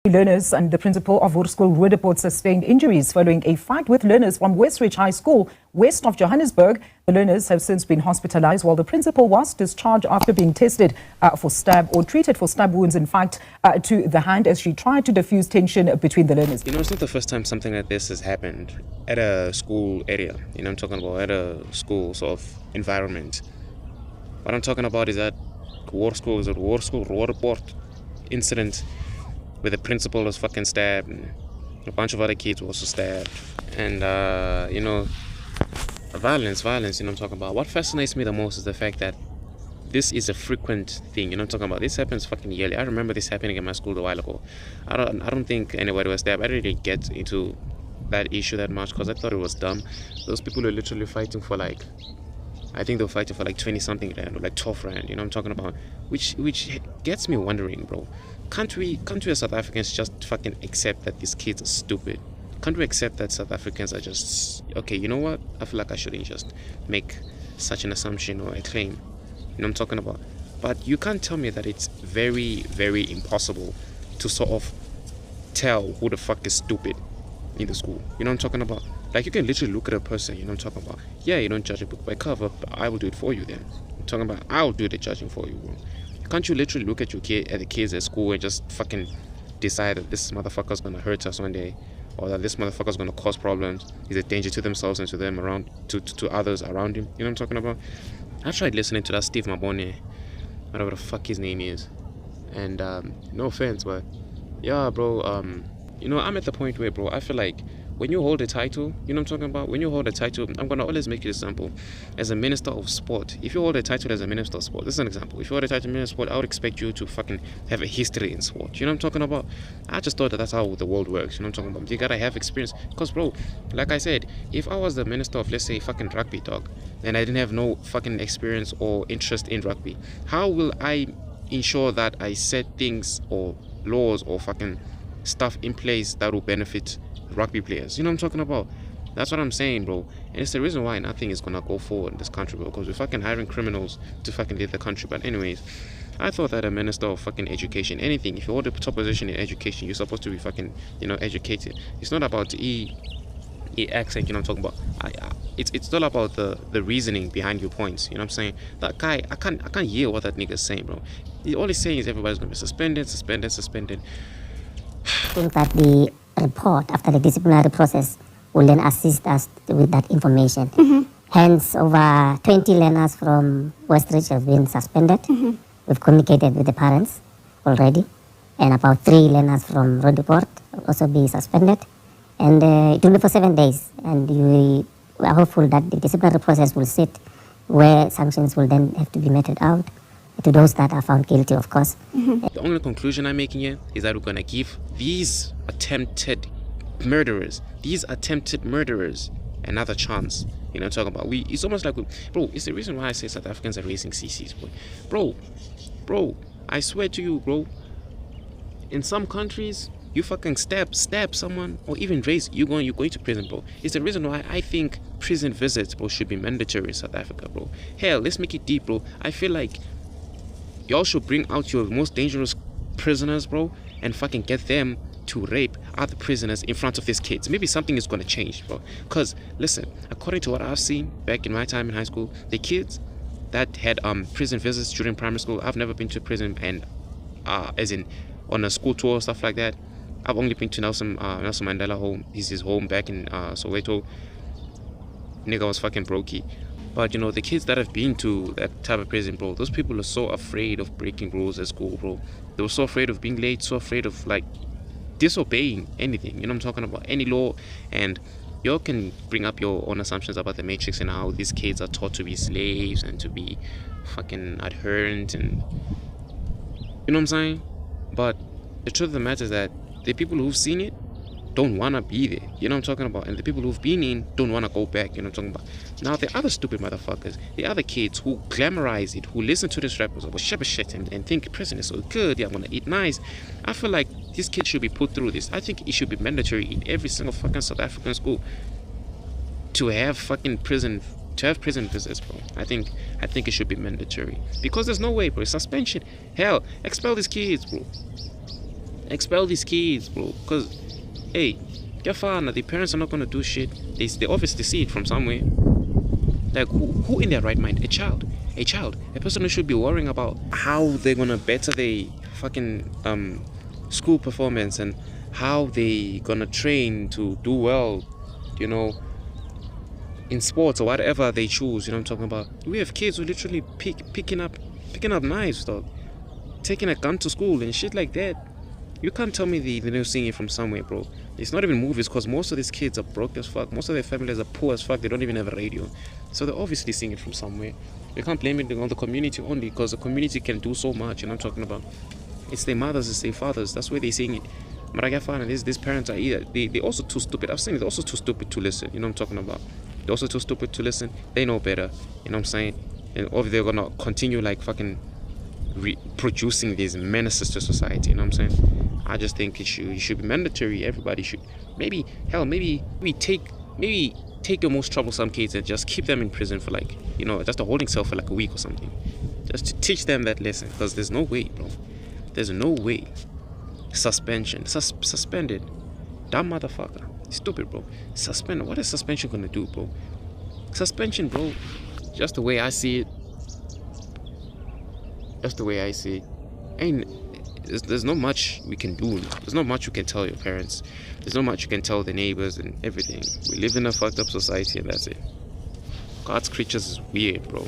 Learners and the principal of Hoërskool Roodepoort sustained injuries following a fight with learners from Westridge High School, west of Johannesburg. The learners have since been hospitalized, while the principal was discharged after being tested for treated for stab wounds, in fact, to the hand as she tried to diffuse tension between the learners. You know, it's not the first time something like this has happened at a school area. You know, I'm talking about at a school sort of environment. What I'm talking about is that Hoërskool, is it Hoërskool Roodepoort incident where the principal was fucking stabbed and a bunch of other kids were also stabbed. And, you know, violence, you know what I'm talking about. What fascinates me the most is the fact that this is a frequent thing, you know what I'm talking about. This happens fucking yearly. I remember this happening at my school a while ago. I don't think anybody was stabbed. I didn't really get into that issue that much because I thought it was dumb. Those people were literally fighting for like, I think they were fighting for like 20 something rand or like 12 rand, you know what I'm talking about, which gets me wondering, bro. Can't we as South Africans just fucking accept that these kids are stupid? Can't we accept that South Africans are just, okay, you know what, I feel like I shouldn't just make such an assumption or a claim, you know what I'm talking about. But you can't tell me that it's very, very impossible to sort of tell who the fuck is stupid in the school, you know what I'm talking about. Like, you can literally look at a person, you know what I'm talking about. Yeah, you don't judge a book by cover, but I will do it for you then. I'm talking about, I'll do the judging for you, bro. Can't you literally look at the kids at school and just fucking decide that this motherfucker's gonna hurt us one day, or that this motherfucker's gonna cause problems, he's a danger to themselves and to them around, to others around him, you know what I'm talking about. I tried listening to that Steve Mabone, whatever the fuck his name is, and no offense, but yeah, bro, you know, I'm at the point where, bro, I feel like when you hold a title, you know what I'm talking about? When you hold a title, I'm going to always make it a example. As a minister of sport, if you hold a title as a minister of sport, this is an example. If you hold a title as a minister of sport, I would expect you to fucking have a history in sport. You know what I'm talking about? I just thought that that's how the world works. You know what I'm talking about? You got to have experience. Because, bro, like I said, if I was the minister of, let's say, fucking rugby, dog, and I didn't have no fucking experience or interest in rugby, how will I ensure that I set things or laws or fucking stuff in place that will benefit rugby players? You know what I'm talking about? That's what I'm saying, bro. And it's the reason why nothing is gonna go forward in this country, bro, because we're fucking hiring criminals to fucking lead the country. But anyways, I thought that a minister of fucking education, anything, if you hold a top position in education, you're supposed to be fucking, you know, educated. It's not about accent, you know what I'm talking about. It's all about the reasoning behind your points, you know what I'm saying. That guy, I can't hear what that nigga's saying, bro. All he's saying is everybody's gonna be suspended. I think that the report after the disciplinary process will then assist us with that information. Hence, over 20 learners from Westridge have been suspended. We've communicated with the parents already, and about 3 learners from Roodepoort will also be suspended. And it will be for 7 days, and we are hopeful that the disciplinary process will sit where sanctions will then have to be meted out to those that are found guilty, of course. The only conclusion I'm making here is that we're going to give these attempted murderers another chance. You know what I'm talking about? It's almost like, bro, it's the reason why I say South Africans are raising CCs, boy. Bro, I swear to you, bro, in some countries, you fucking stab someone or even raise, you're going to prison, bro. It's the reason why I think prison visits, bro, should be mandatory in South Africa, bro. Hell, let's make it deep, bro. I feel like y'all should bring out your most dangerous prisoners, bro, and fucking get them to rape other prisoners in front of these kids. Maybe something is going to change, bro. Because, listen, according to what I've seen back in my time in high school, the kids that had prison visits during primary school, I've never been to prison, and as in on a school tour, stuff like that. I've only been to Nelson Mandela home. His home back in Soweto. Nigga was fucking brokey. But, you know, the kids that have been to that type of prison, bro, those people are so afraid of breaking rules at school, bro. They were so afraid of being late, so afraid of, like, disobeying anything, you know what I'm talking about, any law. And y'all can bring up your own assumptions about the Matrix and how these kids are taught to be slaves and to be fucking adherent and, you know what I'm saying? But the truth of the matter is that the people who've seen it don't want to be there, you know what I'm talking about, and the people who've been in don't want to go back, you know what I'm talking about. Now the other stupid motherfuckers, the other kids who glamorize it, who listen to these rappers about shit and think prison is so good, yeah, I'm gonna eat nice. I feel like these kids should be put through this. I think it should be mandatory in every single fucking South African school to have fucking prison visits, bro. I think it should be mandatory, because there's no way, bro. Suspension, hell, expel these kids, bro. Expel these kids, bro. Because, hey, they're fine. The parents are not going to do shit. They obviously see it from somewhere. Like, who in their right mind? A child. A person who should be worrying about how they're going to better their fucking school performance and how they going to train to do well, you know, in sports or whatever they choose. You know what I'm talking about? We have kids who literally picking up knives, dog. Taking a gun to school and shit like that. You can't tell me they're not seeing it from somewhere, bro. It's not even movies, because most of these kids are broke as fuck. Most of their families are poor as fuck. They don't even have a radio. So they're obviously seeing it from somewhere. You can't blame it on the community only, because the community can do so much. You know what I'm talking about? It's their mothers, it's their fathers. That's where they're seeing it. But I get fine. These parents are either... They're also too stupid. I've seen it. They're also too stupid to listen. You know what I'm talking about? They're also too stupid to listen. They know better. You know what I'm saying? And obviously they're gonna continue like fucking... producing these menaces to society. You know what I'm saying? I just think it should be mandatory. Everybody should maybe take your most troublesome kids and just keep them in prison for like, you know, just a holding cell for like a week or something, just to teach them that lesson. Because there's no way, bro. There's no way. Suspended. Dumb motherfucker. Stupid, bro. Suspended. What is suspension gonna do, bro? Suspension, bro. Just the way I see it. There's not much we can do. There's not much you can tell your parents. There's not much you can tell the neighbors and everything. We live in a fucked up society, and that's it. God's creatures is weird, bro.